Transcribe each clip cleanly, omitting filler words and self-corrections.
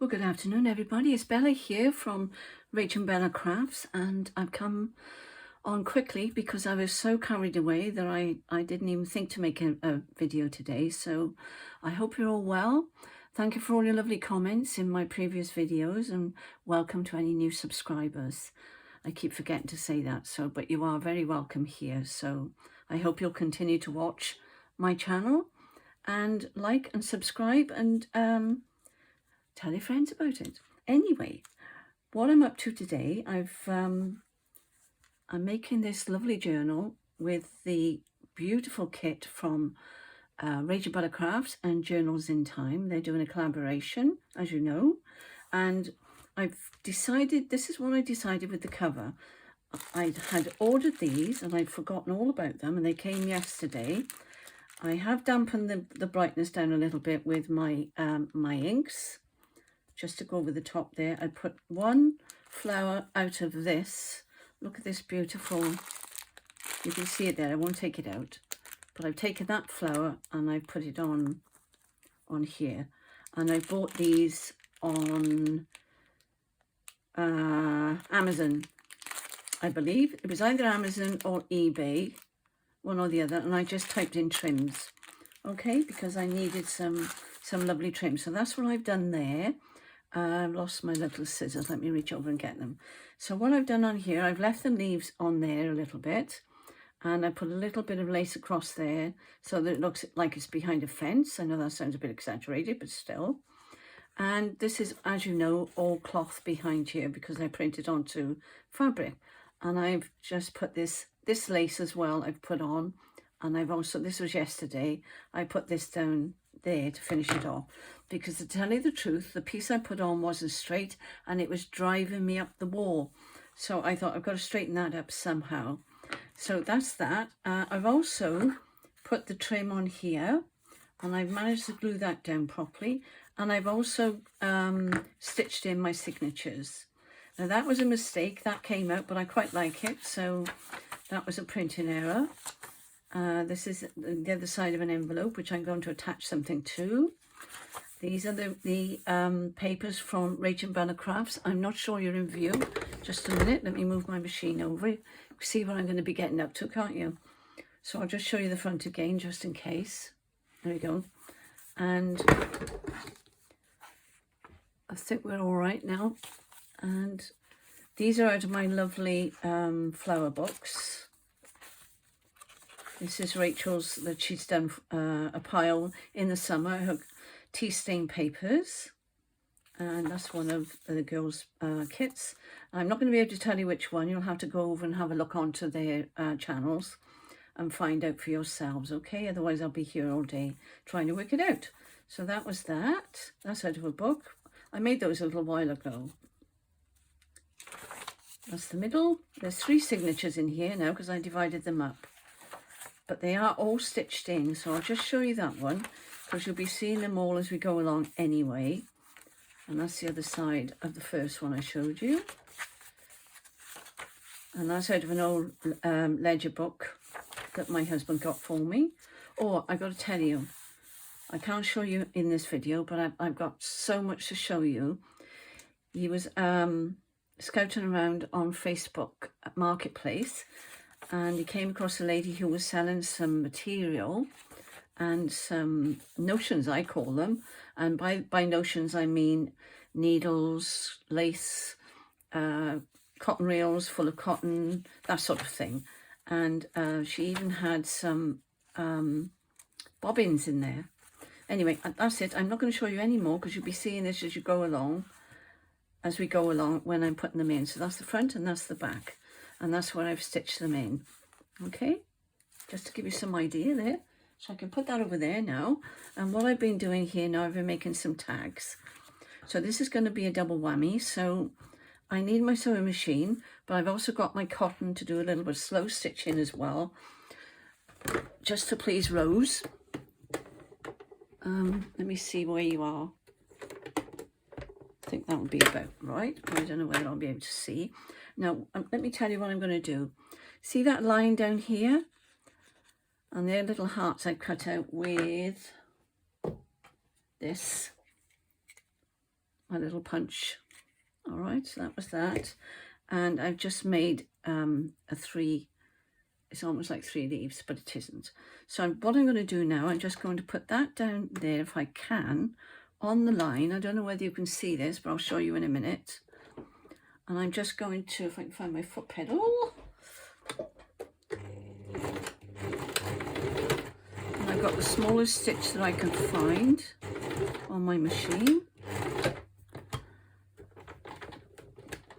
Well, good afternoon, everybody. It's Bella here from RachandBellaCrafts, and I've come on quickly because I was so carried away that I didn't even think to make a video today. So I hope you're all well. Thank you for all your lovely comments in my previous videos, and welcome to any new subscribers. I keep forgetting to say that, but you are very welcome here. So I hope you'll continue to watch my channel and like and subscribe and tell your friends about it. Anyway, what I'm up to today, I'm making this lovely journal with the beautiful kit from RachandBellaCrafts and Journals in Time. They're doing a collaboration, as you know, and I've decided, this is what I decided with the cover. I had ordered these and I'd forgotten all about them, and they came yesterday. I have dampened the brightness down a little bit with my my inks, just to go over the top there. I put one flower out of this. Look at this beautiful, you can see it there, I won't take it out, but I've taken that flower and I put it on here. And I bought these on Amazon, I believe. It was either Amazon or eBay, one or the other, and I just typed in trims, okay, because I needed some lovely trims. So that's what I've done there. I've lost my little scissors. Let me reach over and get them. So what I've done on here, I've left the leaves on there a little bit, and I put a little bit of lace across there so that it looks like it's behind a fence. I know that sounds a bit exaggerated, but still. And this is, as you know, all cloth behind here because I printed onto fabric. And I've just put this lace as well, I've put on. And I've also, this was yesterday, I put this down there to finish it off, because to tell you the truth, the piece I put on wasn't straight and it was driving me up the wall. So I thought I've got to straighten that up somehow. So that's that. I've also put the trim on here and I've managed to glue that down properly. And I've also stitched in my signatures. Now that was a mistake, that came out, but I quite like it. So that was a printing error. This is the other side of an envelope, which I'm going to attach something to. These are the papers from RachandBellaCrafts. I'm not sure you're in view. Just a minute, let me move my machine over. See what I'm going to be getting up to, can't you? So I'll just show you the front again, just in case. There we go. And I think we're all right now. And these are out of my lovely flower box. This is Rachel's, that she's done a pile in the summer, her tea stain papers. And that's one of the girls' kits. I'm not going to be able to tell you which one. You'll have to go over and have a look onto their channels and find out for yourselves, okay? Otherwise, I'll be here all day trying to work it out. So that was that. That's out of a book. I made those a little while ago. That's the middle. There's 3 signatures in here now because I divided them up. But they are all stitched in, so I'll just show you that one because you'll be seeing them all as we go along anyway. And that's the other side of the first one I showed you. And that's out of an old ledger book that my husband got for me. Oh, I got to tell you, I can't show you in this video, but I've got so much to show you. He was scouting around on Facebook Marketplace, and he came across a lady who was selling some material and some notions, I call them. And by notions, I mean needles, lace, cotton reels full of cotton, that sort of thing. And she even had some bobbins in there. Anyway, that's it. I'm not going to show you any more because you'll be seeing this as you go along, as we go along when I'm putting them in. So that's the front and that's the back. And that's where I've stitched them in. Okay, just to give you some idea there. So I can put that over there now. And what I've been doing here now, I've been making some tags. So this is going to be a double whammy. So I need my sewing machine, but I've also got my cotton to do a little bit of slow stitching as well, just to please Rose. Let me see where you are. I think that would be about right. I don't know whether I'll be able to see. Now, let me tell you what I'm going to do. See that line down here? And they're little hearts I cut out with this. my little punch. All right, so that was that. And I've just made a 3, it's almost like 3 leaves, but it isn't. So what I'm going to do now, I'm just going to put that down there, if I can, on the line. I don't know whether you can see this, but I'll show you in a minute. And I'm just going to, if I can find my foot pedal. And I've got the smallest stitch that I can find on my machine.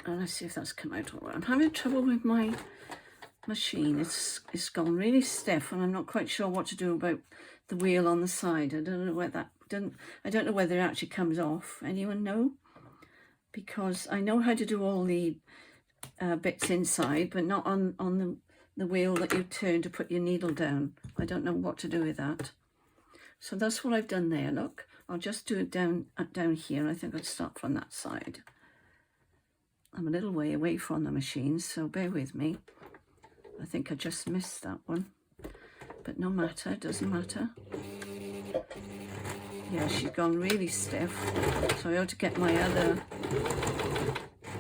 And let's see if that's come out all right. I'm having trouble with my machine. It's gone really stiff, and I'm not quite sure what to do about the wheel on the side. I don't know where that I don't know whether it actually comes off. Anyone know? Because I know how to do all the bits inside, but not on the wheel that you turn to put your needle down. I don't know what to do with that. So that's what I've done there. Look, I'll just do it down here. I think I'll start from that side. I'm a little way away from the machine, so bear with me. I think I just missed that one, but no matter, it doesn't matter. Yeah, she's gone really stiff, so I ought to get my other.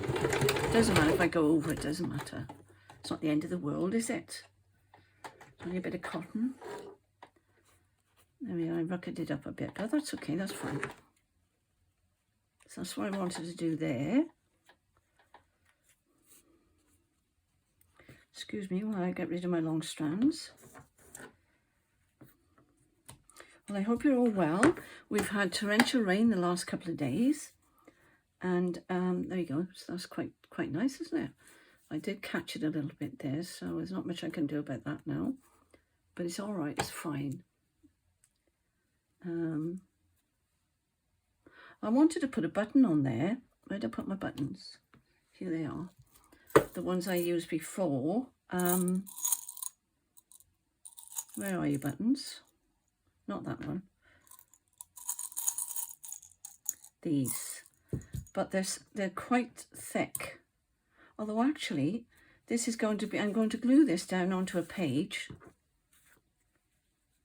It doesn't matter if I go over, it doesn't matter. It's not the end of the world, is it? It's only a bit of cotton. There we are, I rucketed it up a bit, but that's okay, that's fine. So that's what I wanted to do there. Excuse me while I get rid of my long strands. Well, I hope you're all well. We've had torrential rain the last couple of days, and there you go. So that's quite nice, isn't it? I did catch it a little bit there, so there's not much I can do about that now. But it's all right. It's fine. I wanted to put a button on there. Where did I put my buttons? Here they are. The ones I used before. Where are your buttons? Not that one. These. But they're quite thick. Although actually, this is going to be, I'm going to glue this down onto a page.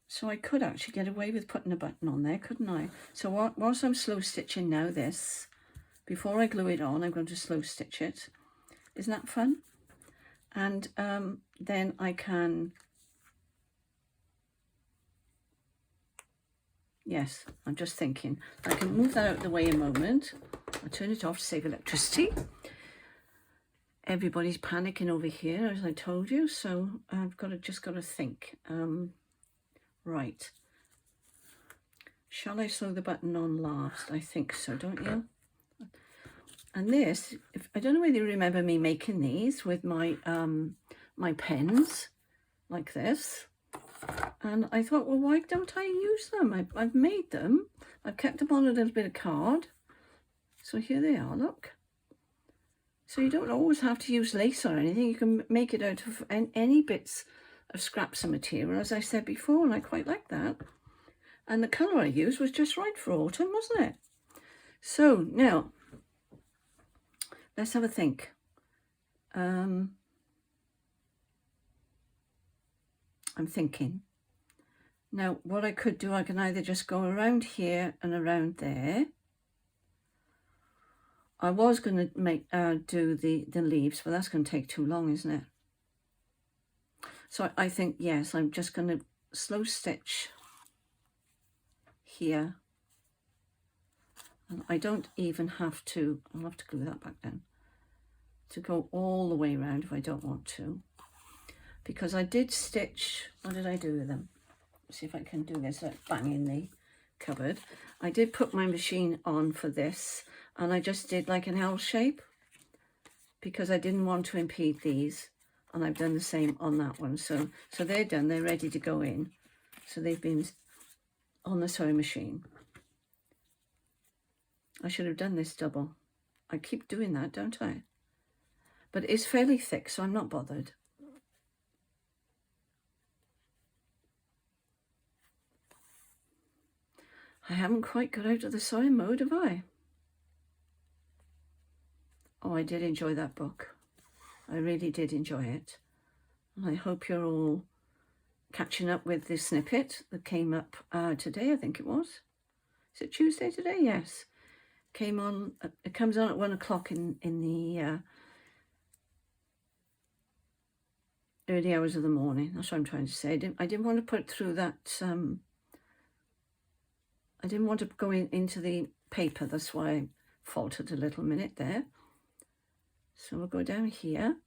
So I could actually get away with putting a button on there, couldn't I? So whilst I'm slow stitching now this, before I glue it on, I'm going to slow stitch it. Isn't that fun? And then I can, yes, I'm just thinking, I can move that out of the way a moment. I'll turn it off to save electricity. Everybody's panicking over here, as I told you, so I've just got to think. Right. Shall I sew the button on last? I think so, don't you? And this, I don't know whether you remember me making these with my my pens, like this. And I thought, well, why don't I use them? I've made them. I've kept them on a little bit of card. So here they are, look. So you don't always have to use lace or anything. You can make it out of any bits of scraps of material, as I said before, and I quite like that. And the colour I used was just right for autumn, wasn't it? So now, let's have a think. I'm thinking. Now, what I could do, I can either just go around here and around there. I was going to make do the leaves, but that's going to take too long, isn't it? So I think, yes, I'm just going to slow stitch here. And I don't even have to, I'll have to glue that back down, to go all the way around if I don't want to. Because I did stitch, what did I do with them? Let's see if I can do this without banging the cupboard. I did put my machine on for this, and I just did like an L shape because I didn't want to impede these. And I've done the same on that one. So they're done, they're ready to go in. So they've been on the sewing machine. I should have done this double. I keep doing that, don't I? But it's fairly thick, so I'm not bothered. I haven't quite got out of the sewing mode, have I? Oh, I did enjoy that book. I really did enjoy it. And I hope you're all catching up with the snippet that came up today, I think it was. Is it Tuesday today? Yes. came on, it comes on at 1 o'clock in the early hours of the morning. That's what I'm trying to say. I didn't want to put through that, I didn't want to go into the paper. That's why I faltered a little minute there. So we'll go down here.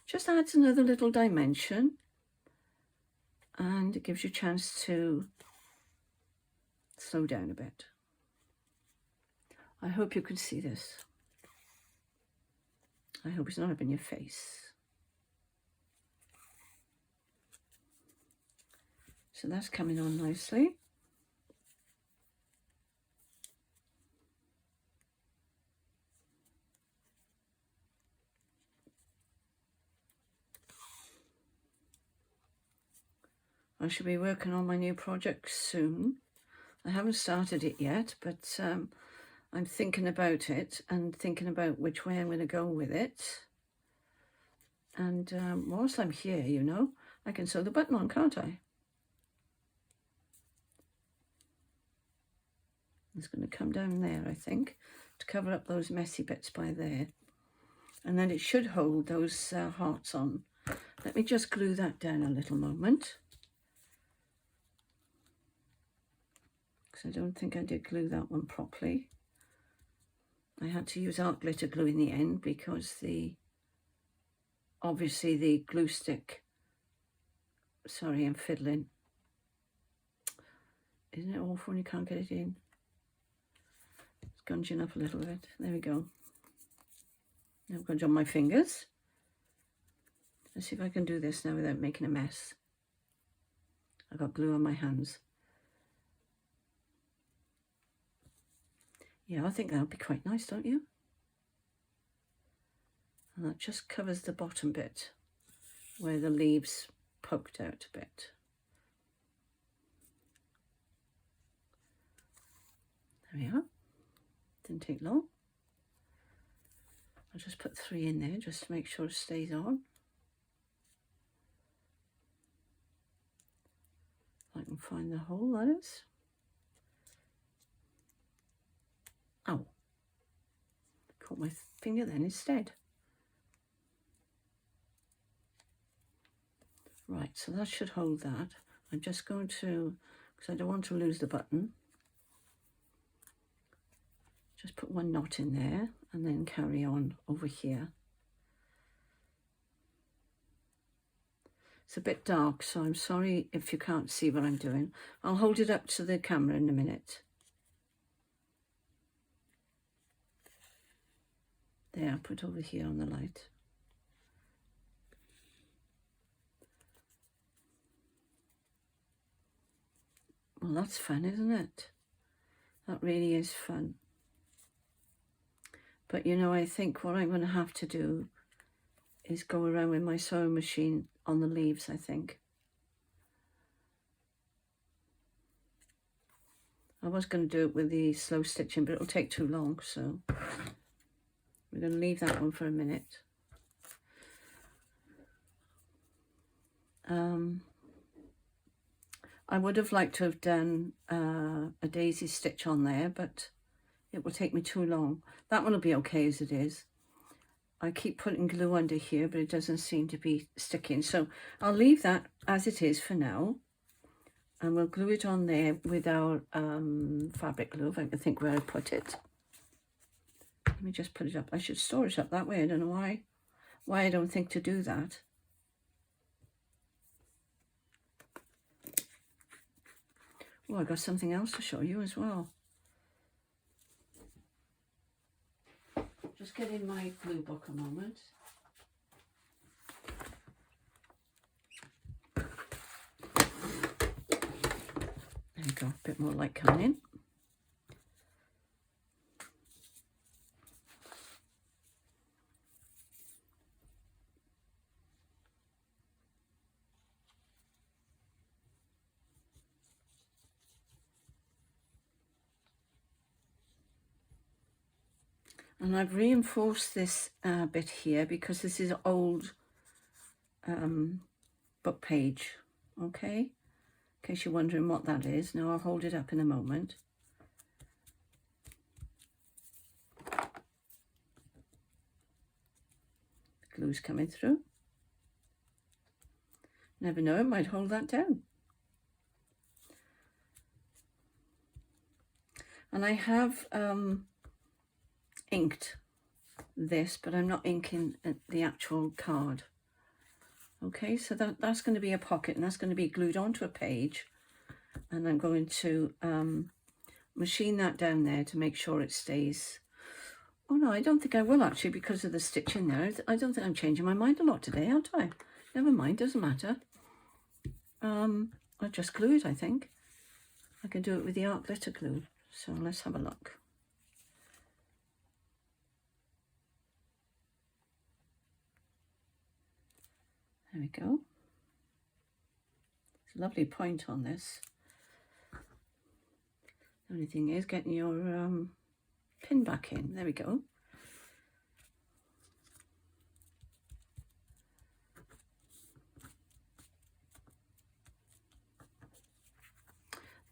Just adds another little dimension, and it gives you a chance to slow down a bit. I hope you can see this. I hope it's not up in your face. So that's coming on nicely. I should be working on my new project soon. I haven't started it yet, but I'm thinking about it and thinking about which way I'm going to go with it. And whilst I'm here, you know, I can sew the button on, can't I? It's going to come down there, I think, to cover up those messy bits by there. And then it should hold those hearts on. Let me just glue that down a little moment, because I don't think I did glue that one properly. I had to use art glitter glue in the end because obviously the glue stick, sorry, I'm fiddling. Isn't it awful when you can't get it in? It's gunging up a little bit. There we go. Now I'm going to on my fingers. Let's see if I can do this now without making a mess. I've got glue on my hands. Yeah, I think that would be quite nice, don't you? And that just covers the bottom bit where the leaves poked out a bit. There we are. Didn't take long. I'll just put 3 in there just to make sure it stays on. If I can find the hole, that is. Oh, caught my finger then instead. Right, so that should hold that. I'm just going to, because I don't want to lose the button, just put 1 knot in there and then carry on over here. It's a bit dark, so I'm sorry if you can't see what I'm doing. I'll hold it up to the camera in a minute. There, I'll put over here on the light. Well, that's fun, isn't it? That really is fun. But you know, I think what I'm going to have to do is go around with my sewing machine on the leaves, I think. I was going to do it with the slow stitching, but it'll take too long, so we're going to leave that one for a minute. I would have liked to have done a daisy stitch on there, but it will take me too long. That one will be okay as it is. I keep putting glue under here, but it doesn't seem to be sticking. So I'll leave that as it is for now. And we'll glue it on there with our fabric glue, if I can think where I put it. Let me just put it up. I should store it up that way. I don't know why I don't think to do that. Oh, I got something else to show you as well. Just get in my glue book a moment. There we go, a bit more light coming in. And I've reinforced this bit here because this is an old book page, okay? In case you're wondering what that is. Now I'll hold it up in a moment. glue's coming through. Never know, it might hold that down. And I have inked this, but I'm not inking the actual card. Okay, so that's going to be a pocket, and that's going to be glued onto a page, and I'm going to machine that down there to make sure it stays. Oh no, I don't think I will actually, because of the stitch in there. I don't think I'm changing my mind a lot today, aren't I? Never mind, doesn't matter. I'll just glue it, I think. I can do it with the art glitter glue. So let's have a look. There we go. It's a lovely point on this. The only thing is getting your pin back in. There we go.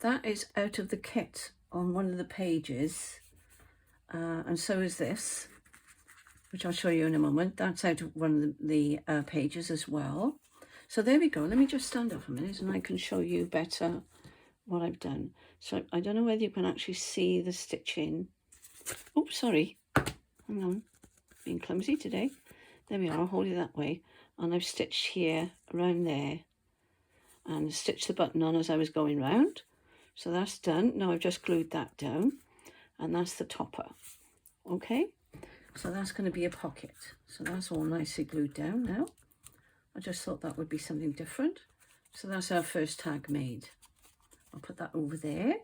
That is out of the kit on one of the pages, and so is this, which I'll show you in a moment. That's out of one of the pages as well. So there we go. Let me just stand up a minute and I can show you better what I've done. So I don't know whether you can actually see the stitching. Oh, sorry. Hang on. Being clumsy today. There we are. I'll hold it that way. And I've stitched here, around there, and stitched the button on as I was going round. So that's done. Now I've just glued that down, and that's the topper. Okay, so that's going to be a pocket. So that's all nicely glued down now. I just thought that would be something different. So that's our first tag made. I'll put that over there.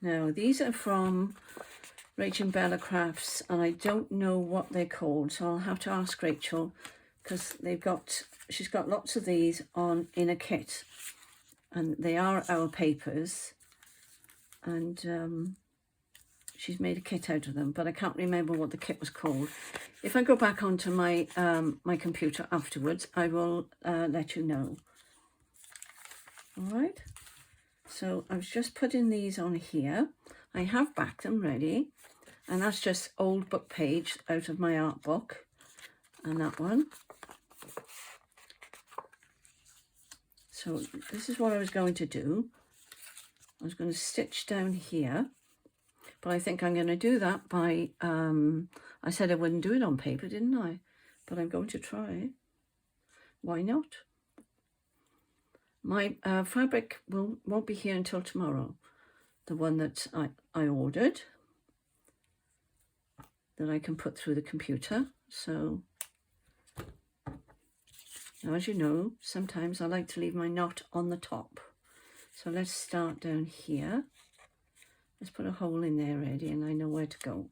Now these are from RachandBellaCrafts, and I don't know what they're called, so I'll have to ask Rachel, because she's got lots of these in a kit, and they are our papers, and she's made a kit out of them, but I can't remember what the kit was called. If I go back onto my my computer afterwards, I will let you know. All right, so I was just putting these on here. I have backed them ready, and that's just old book page out of my art book, and that one. So this is what I was going to do. I was going to stitch down here, but I think I'm going to do that by, I said I wouldn't do it on paper, didn't I? But I'm going to try. Why not? My fabric won't be here until tomorrow. The one that I ordered, that I can put through the computer. So now, as you know, sometimes I like to leave my knot on the top. So let's start down here. Let's put a hole in there already, and I know where to go.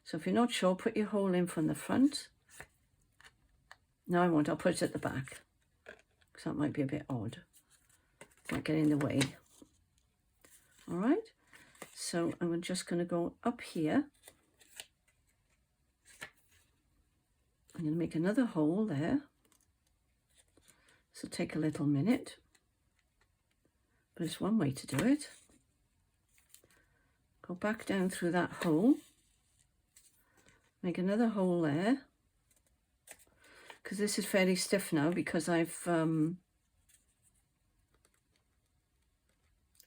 So if you're not sure, put your hole in from the front. No, I won't. I'll put it at the back, because that might be a bit odd. Might get in the way. All right. So I'm just going to go up here. I'm going to make another hole there. So take a little minute, but it's one way to do it. Go back down through that hole, make another hole there, because this is fairly stiff now because I've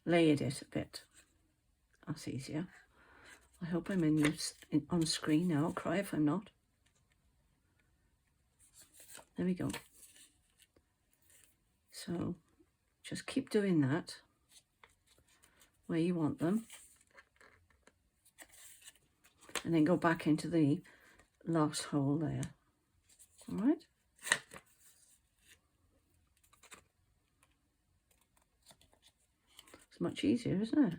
layered it a bit. That's easier. I hope I'm on screen now. I'll cry if I'm not. There we go. So just keep doing that where you want them, and then go back into the last hole there. All right. It's much easier, isn't it?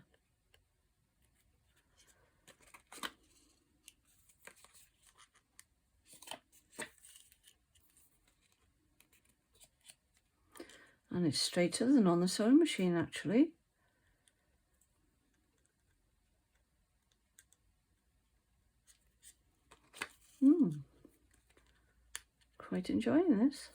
And it's straighter than on the sewing machine, actually. Quite enjoying this.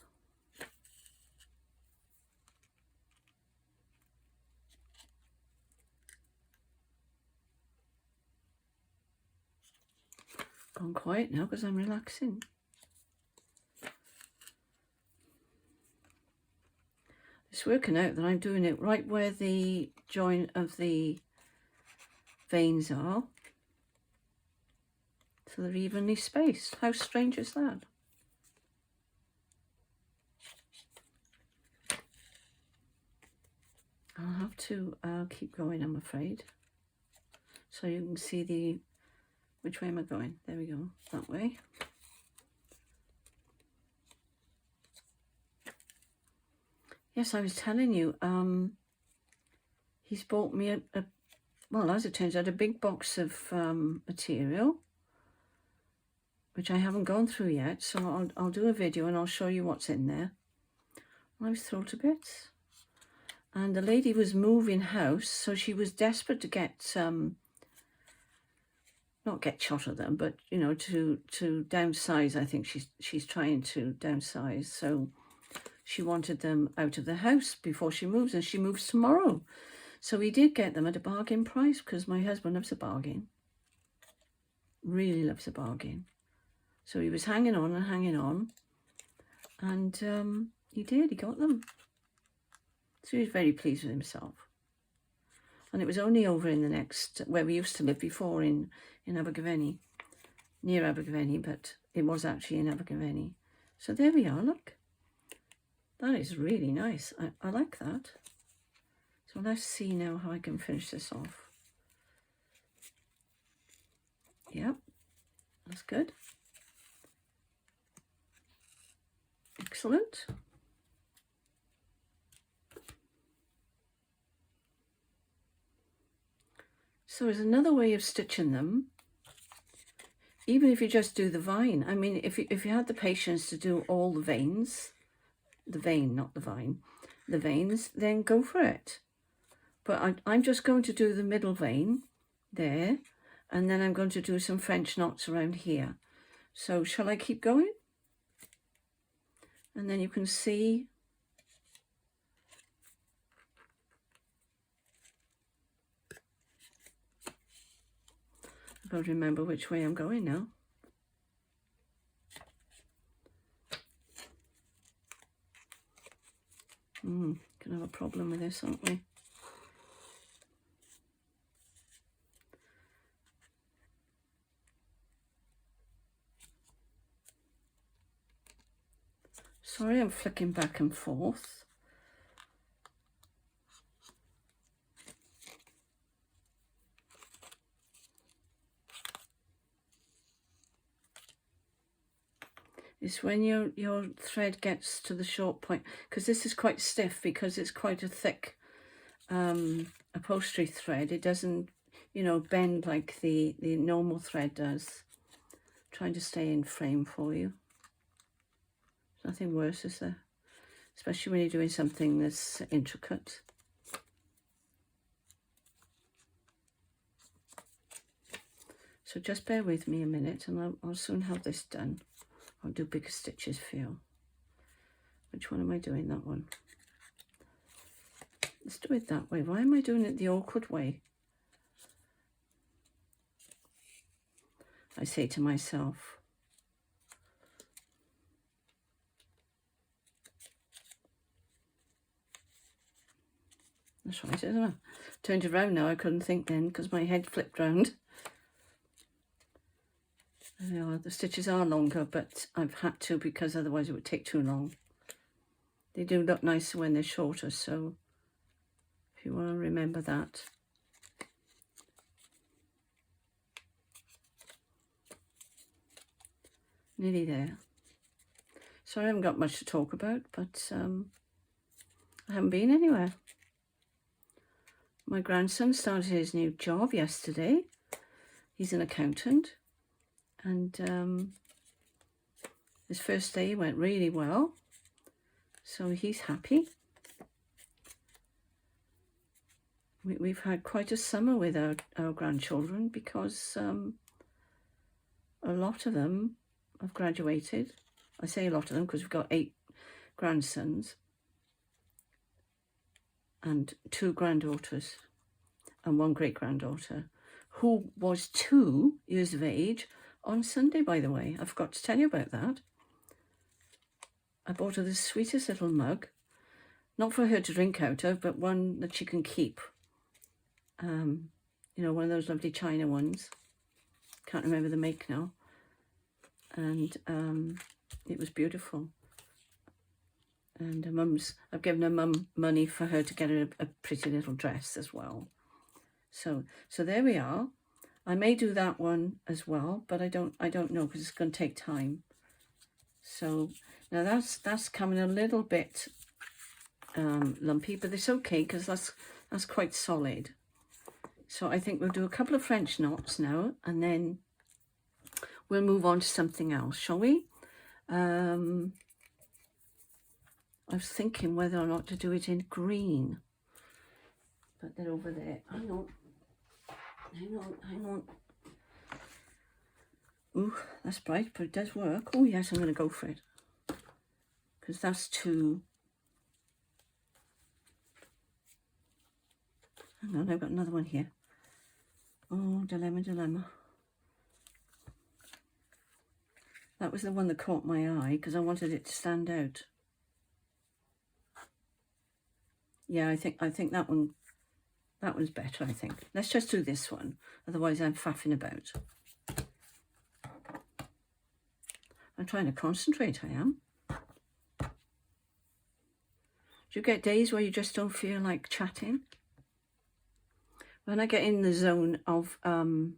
Gone quiet now because I'm relaxing. It's working out that I'm doing it right where the joint of the veins are, so they're evenly spaced. How strange is that? I'll have to keep going, I'm afraid, so you can see which way am I going? There we go, that way. Yes, I was telling you, he's bought me well, as it turns out, a big box of material, which I haven't gone through yet, so I'll do a video and I'll show you what's in there. I was thrilled to bits. And the lady was moving house, so she was desperate to get, not get shot of them, but, you know, to downsize. I think she's trying to downsize, so she wanted them out of the house before she moves, and she moves tomorrow. So we did get them at a bargain price, because my husband loves a bargain. Really loves a bargain. So he was hanging on and hanging on, and he got them. So he was very pleased with himself. And it was only over in the next, where we used to live before, in Abergavenny, near Abergavenny, but it was actually in Abergavenny. So there we are, look. That is really nice. I like that. So let's see now how I can finish this off. Yep, that's good. Excellent. So there's another way of stitching them, even if you just do the vine. I mean, if you had the patience to do all the veins, the vein, not the vine, the veins, then go for it. But I'm just going to do the middle vein there, and then I'm going to do some French knots around here. So shall I keep going? And then you can see I've got to remember which way I'm going now. Gonna have a problem with this, aren't we? Sorry, I'm flicking back and forth. Is when your thread gets to the short point, because this is quite stiff, because it's quite a thick upholstery thread. It doesn't, you know, bend like the normal thread does. Trying to stay in frame for you. There's nothing worse, is there? Especially when you're doing something that's intricate. So just bear with me a minute, and I'll soon have this done. I'll do bigger stitches for you. Which one am I doing? That one. Let's do it that way. Why am I doing it the awkward way? I say to myself. That's right, isn't it? Turned around now, I couldn't think then because my head flipped round. The stitches are longer, but I've had to because otherwise it would take too long. They do look nicer when they're shorter, so if you want to remember that. Nearly there. Sorry I haven't got much to talk about, but I haven't been anywhere. My grandson started his new job yesterday. He's an accountant. And his first day went really well, so he's happy. We've had quite a summer with our grandchildren because a lot of them have graduated. I say a lot of them because we've got 8 grandsons and 2 granddaughters and 1 great-granddaughter who was 2 years of age on Sunday, by the way. I forgot to tell you about that. I bought her the sweetest little mug, not for her to drink out of, but one that she can keep. You know, one of those lovely China ones. Can't remember the make now. And it was beautiful. And I've given her mum money for her to get her a pretty little dress as well. So there we are. I may do that one as well, but I don't know, because it's going to take time. So now that's coming a little bit lumpy, but it's okay, because that's quite solid. So I think we'll do a couple of French knots now, and then we'll move on to something else, shall we? I was thinking whether or not to do it in green, but they're over there. Hang on. Ooh, that's bright, but it does work. Oh yes, I'm going to go for it, because that's too... Hang on, I've got another one here. Oh, dilemma. That was the one that caught my eye, because I wanted it to stand out. Yeah, I think that one's better, I think. Let's just do this one, otherwise I'm faffing about. I'm trying to concentrate, I am. Do you get days where you just don't feel like chatting? When I get in the zone of, can't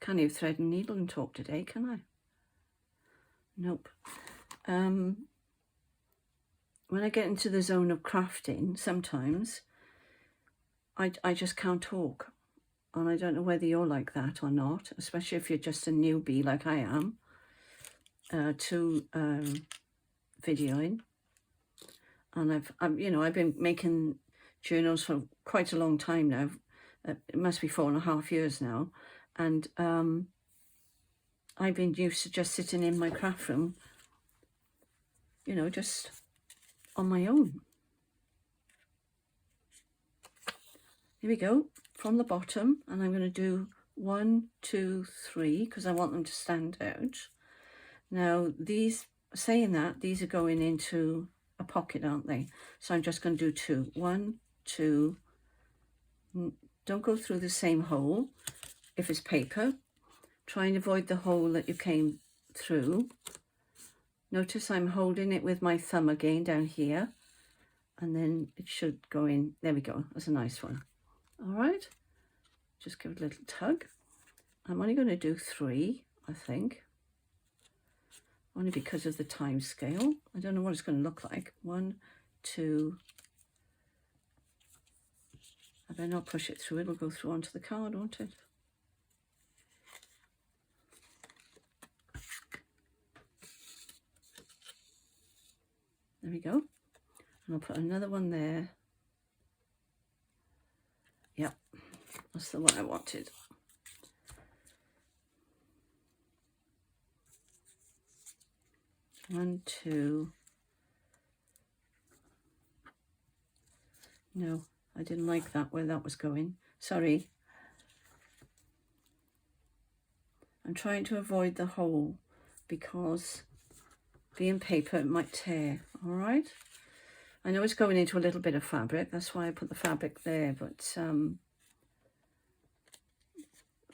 even thread and needle and talk today, can I? Nope. When I get into the zone of crafting, sometimes I just can't talk. And I don't know whether you're like that or not, especially if you're just a newbie like I am to videoing. And I've been making journals for quite a long time now. It must be 4.5 years now. And I've been used to just sitting in my craft room, you know, just on my own. Here we go, from the bottom, and I'm going to do 1, 2, 3, because I want them to stand out. Now, these are going into a pocket, aren't they? So I'm just going to do 2. 1, 2. Don't go through the same hole. If it's paper, try and avoid the hole that you came through. Notice I'm holding it with my thumb again down here, and then it should go in. There we go. That's a nice one. All right, just give it a little tug. I'm only going to do 3, I think, only because of the time scale. I don't know what it's going to look like. 1, 2. I better not push it through. It'll go through onto the card, won't it? There we go. And I'll put another one there. Yep, that's the one I wanted. One, 2. No, I didn't like that, where that was going. Sorry. I'm trying to avoid the hole because being paper, it might tear. All right. I know it's going into a little bit of fabric. That's why I put the fabric there. But, oh,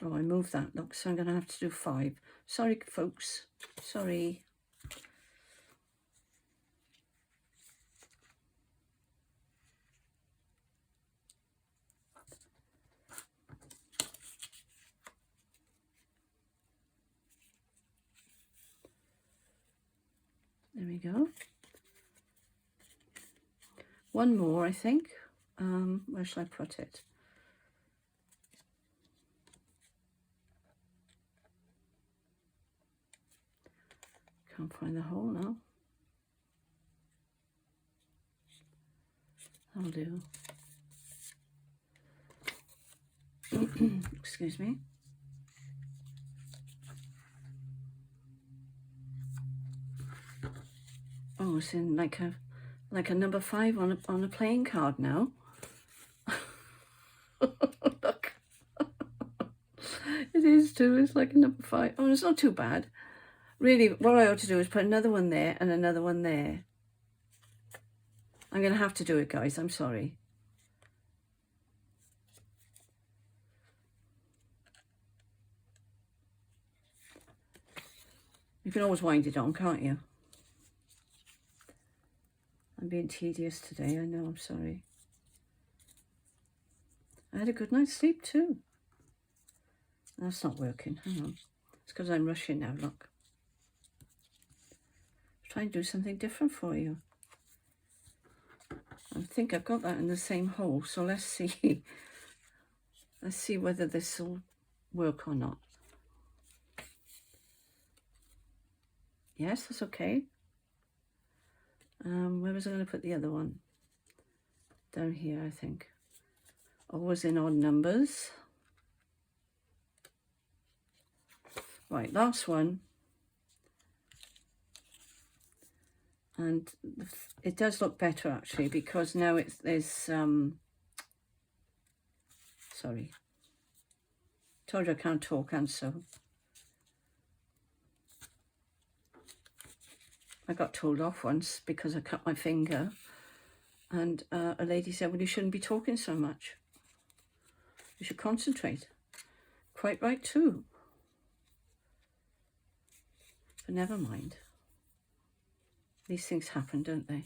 I moved that. Look, so I'm going to have to do 5. Sorry, folks. Sorry. There we go. One more, I think. Where shall I put it? Can't find the hole now. That'll do. Excuse me. Oh, it's in like a number 5 on a playing card now. Look. It is too. It's like a number 5. Oh, it's not too bad. Really, what I ought to do is put another one there and another one there. I'm going to have to do it, guys. I'm sorry. You can always wind it on, can't you? I'm being tedious today. I know, I'm sorry. I had a good night's sleep too. That's not working. Hang on. It's because I'm rushing now, look. Try and do something different for you. I think I've got that in the same hole, so let's see. Let's see whether this will work or not. Yes, that's okay. Where was I going to put the other one? Down here, I think. Always in odd numbers. Right, last one. And it does look better actually, because now there's sorry. Told you I can't talk and so. I got told off once because I cut my finger, and a lady said, well, you shouldn't be talking so much. You should concentrate. Quite right too. But never mind. These things happen, don't they?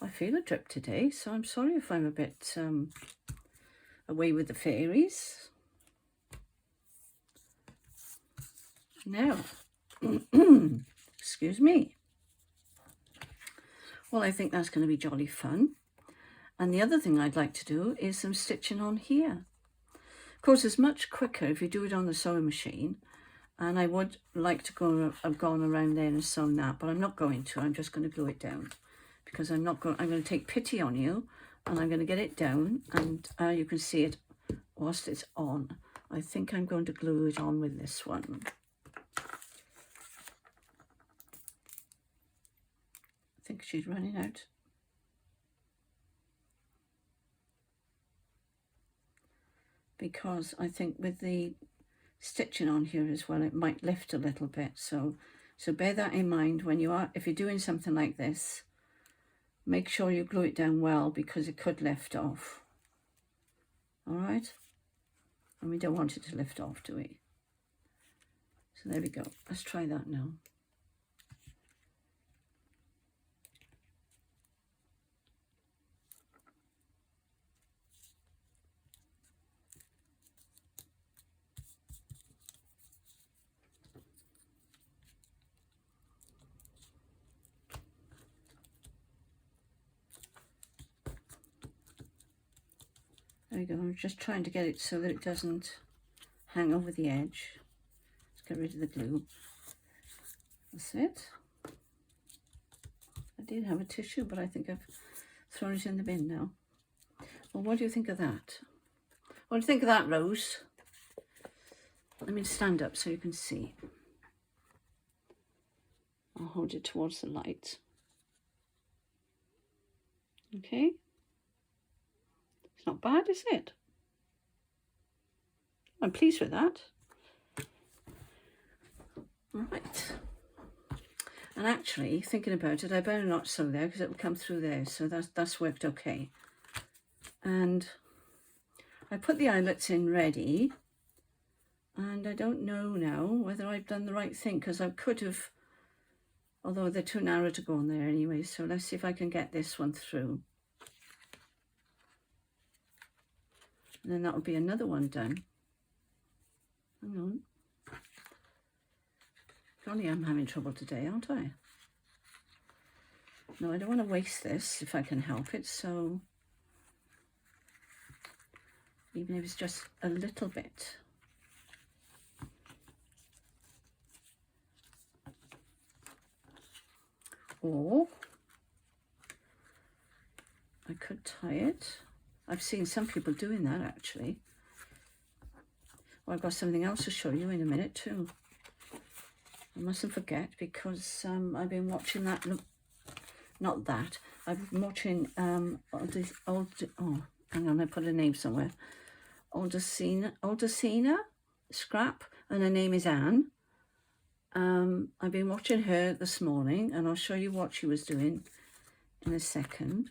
I feel a drip today, so I'm sorry if I'm a bit away with the fairies. Now, excuse me. Well, I think that's going to be jolly fun. And the other thing I'd like to do is some stitching on here. Of course, it's much quicker if you do it on the sewing machine. And I would like to have gone around there and sewn that, but I'm not going to. I'm just going to glue it down, because I'm going to take pity on you, and I'm going to get it down, and you can see it whilst it's on. I think I'm going to glue it on with this one. I think she's running out. Because I think with the stitching on here as well, it might lift a little bit, so bear that in mind when if you're doing something like this. Make sure you glue it down well, because it could lift off. All right, and we don't want it to lift off, do we? So there we go. Let's try that now. There we go. I'm just trying to get it so that it doesn't hang over the edge. Let's get rid of the glue. That's it. I did have a tissue, but I think I've thrown it in the bin now. Well, what do you think of that? What do you think of that, Rose? Let me stand up so you can see. I'll hold it towards the light. Okay. It's not bad, is it? I'm pleased with that. Right. And actually, thinking about it, I better not sew there because it will come through there. So that's worked okay. And I put the eyelets in ready. And I don't know now whether I've done the right thing, because I could have, although they're too narrow to go on there anyway. So let's see if I can get this one through. And then that'll be another one done. Hang on. Golly, I'm having trouble today, aren't I? No, I don't want to waste this if I can help it. So even if it's just a little bit. Or I could tie it. I've seen some people doing that actually. Well, I've got something else to show you in a minute too. I mustn't forget, because I've been watching that. Not that. I've been watching hang on, I put a name somewhere. Odulcina Scrap, and her name is Anne. I've been watching her this morning, and I'll show you what she was doing in a second.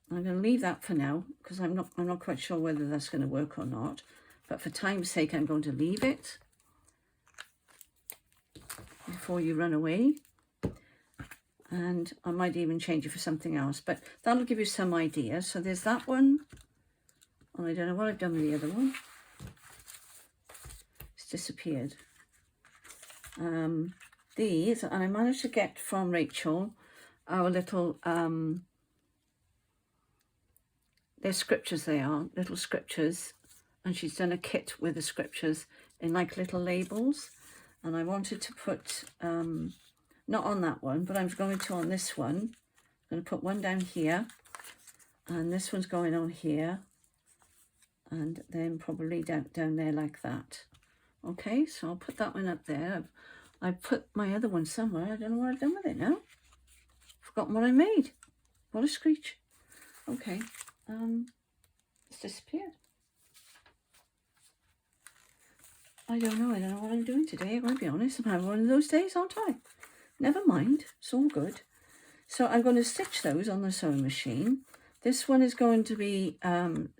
I'm going to leave that for now because I'm not quite sure whether that's going to work or not. But for time's sake, I'm going to leave it before you run away. And I might even change it for something else, but that'll give you some idea. So there's that one. Oh, I don't know what I've done with the other one. It's disappeared. These, and I managed to get from Rachel our little, they're scriptures, they are, little scriptures. And she's done a kit with the scriptures in like little labels. And I wanted to put, not on that one, but I'm going to on this one. I'm going to put one down here. And this one's going on here. And then probably down there like that. Okay, so I'll put that one up there. I've put my other one somewhere. I don't know what I've done with it now. Forgotten what I made. What a screech. Okay, it's disappeared. I don't know what I'm doing today. I'm going to be honest. I'm having one of those days, aren't I? Never mind, it's all good. So I'm going to stitch those on the sewing machine. This one is going to be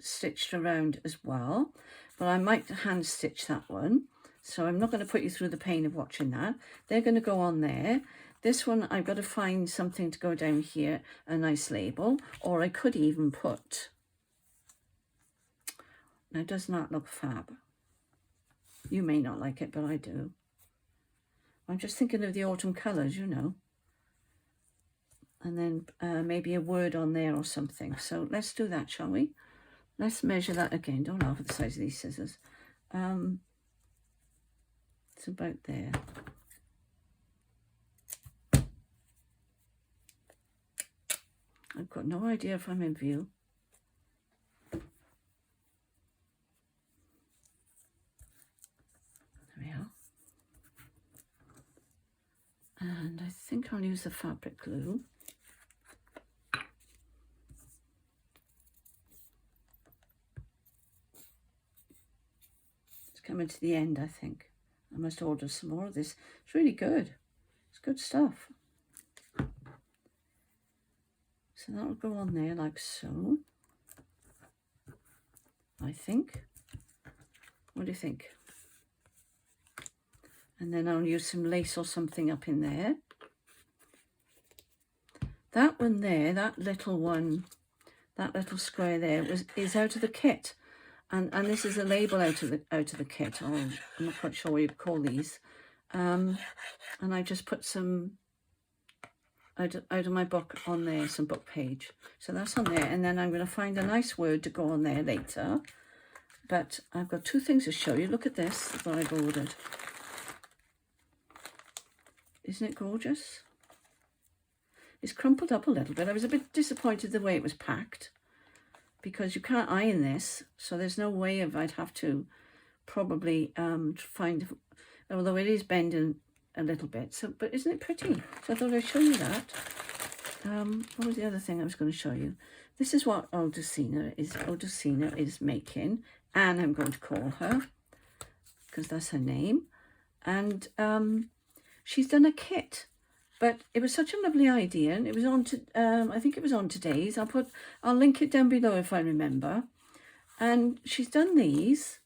stitched around as well, but I might hand stitch that one. So I'm not going to put you through the pain of watching that. They're going to go on there. This one, I've got to find something to go down here, a nice label, or I could even put, now does not look fab. You may not like it, but I do. I'm just thinking of the autumn colours, you know. And then maybe a word on there or something. So let's do that, shall we? Let's measure that again. Don't laugh at the size of these scissors. It's about there. I've got no idea if I'm in view. There we are. And I think I'll use the fabric glue. It's coming to the end, I think. I must order some more of this. It's really good. It's good stuff. So that'll go on there like so, I think. What do you think? And then I'll use some lace or something up in there. That one there, that little one, that little square there is out of the kit. And this is a label out of the kit. Oh, I'm not quite sure what you'd call these. And I just put some out of my book on there, some book page. So that's on there. And then I'm going to find a nice word to go on there later. But I've got two things to show you. Look at this, what I've ordered. Isn't it gorgeous? It's crumpled up a little bit. I was a bit disappointed the way it was packed, because you can't iron this, so there's no way of, I'd have to probably find, although it is bending a little bit. So, but isn't it pretty? So I thought I'd show you that. What was the other thing I was going to show you? This is what Odulcina is making, and I'm going to call her because that's her name. And she's done a kit. But it was such a lovely idea, and it was on to, I think it was on today's. I'll link it down below if I remember. And she's done these.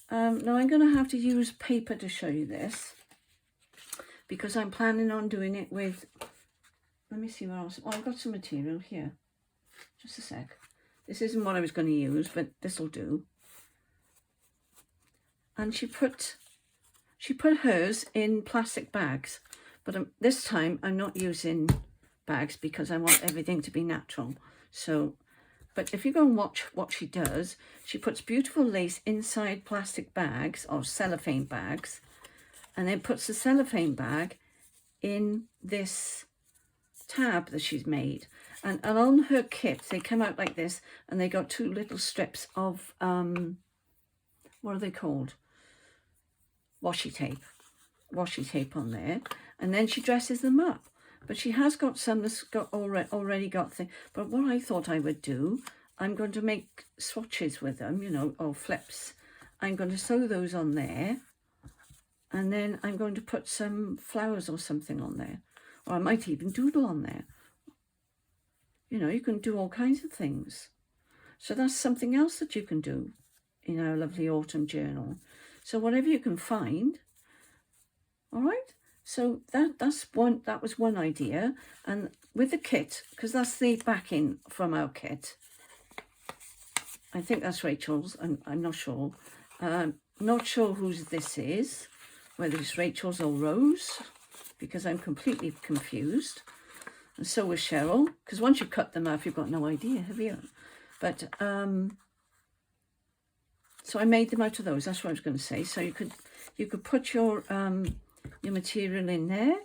Now I'm going to have to use paper to show you this, because I'm planning on doing it with, let me see what else. Oh, I've got some material here. Just a sec. This isn't what I was going to use, but this will do. And she put hers in plastic bags. But this time I'm not using bags because I want everything to be natural. So, but if you go and watch what she does, she puts beautiful lace inside plastic bags or cellophane bags, and then puts the cellophane bag in this tab that she's made. And on her kit, they come out like this, and they got two little strips of, what are they called? Washi tape on there. And then she dresses them up. But she has got some that's got already got things. But what I thought I would do, I'm going to make swatches with them, you know, or flips. I'm going to sew those on there, and then I'm going to put some flowers or something on there, or I might even doodle on there. You know, you can do all kinds of things. So that's something else that you can do in our lovely autumn journal. So whatever you can find, all right? So that was one idea. And with the kit, because that's the backing from our kit, I think that's Rachel's, I'm not sure. Not sure whose this is, whether it's Rachel's or Rose, because I'm completely confused. And so was Cheryl, because once you cut them off, you've got no idea, have you? But, so I made them out of those, that's what I was going to say. So you could put your material in there,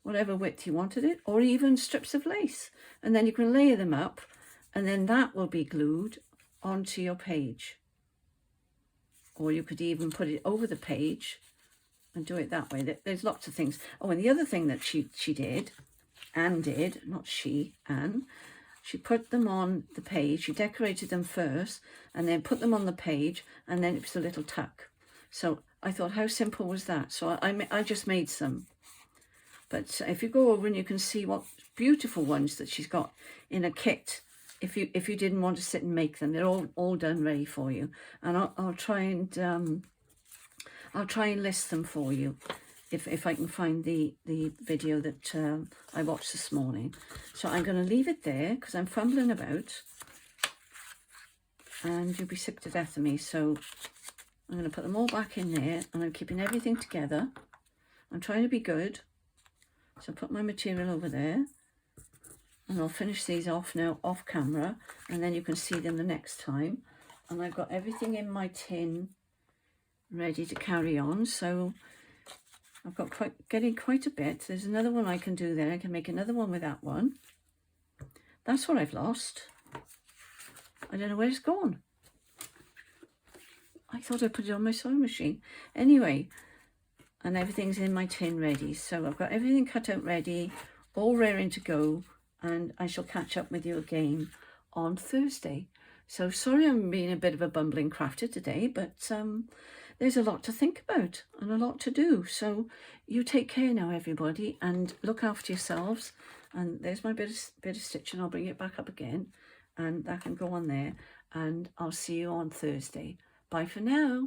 whatever width you wanted it, or even strips of lace. And then you can layer them up, and then that will be glued onto your page. Or you could even put it over the page and do it that way. There's lots of things. Oh, and the other thing that she did, Anne did, not she, Anne, she put them on the page. She decorated them first and then put them on the page, and then it was a little tuck. So I thought, how simple was that? So I just made some. But if you go over and you can see what beautiful ones that she's got in a kit, if you didn't want to sit and make them, they're all done ready for you. And I'll try and list them for you if I can find the video that I watched this morning. So I'm going to leave it there because I'm fumbling about and you'll be sick to death of me. So I'm going to put them all back in there, and I'm keeping everything together. I'm trying to be good. So I'll put my material over there, and I'll finish these off now off camera, and then you can see them the next time. And I've got everything in my tin ready to carry on. So I've got getting quite a bit. There's another one I can do there. I can make another one with that one. That's what I've lost. I don't know where it's gone. I thought I put it on my sewing machine. Anyway, and everything's in my tin ready. So I've got everything cut out ready, all raring to go, and I shall catch up with you again on Thursday. So sorry I'm being a bit of a bumbling crafter today, but there's a lot to think about and a lot to do. So you take care now, everybody, and look after yourselves. And there's my bit of stitching. I'll bring it back up again, and that can go on there. And I'll see you on Thursday. Bye for now.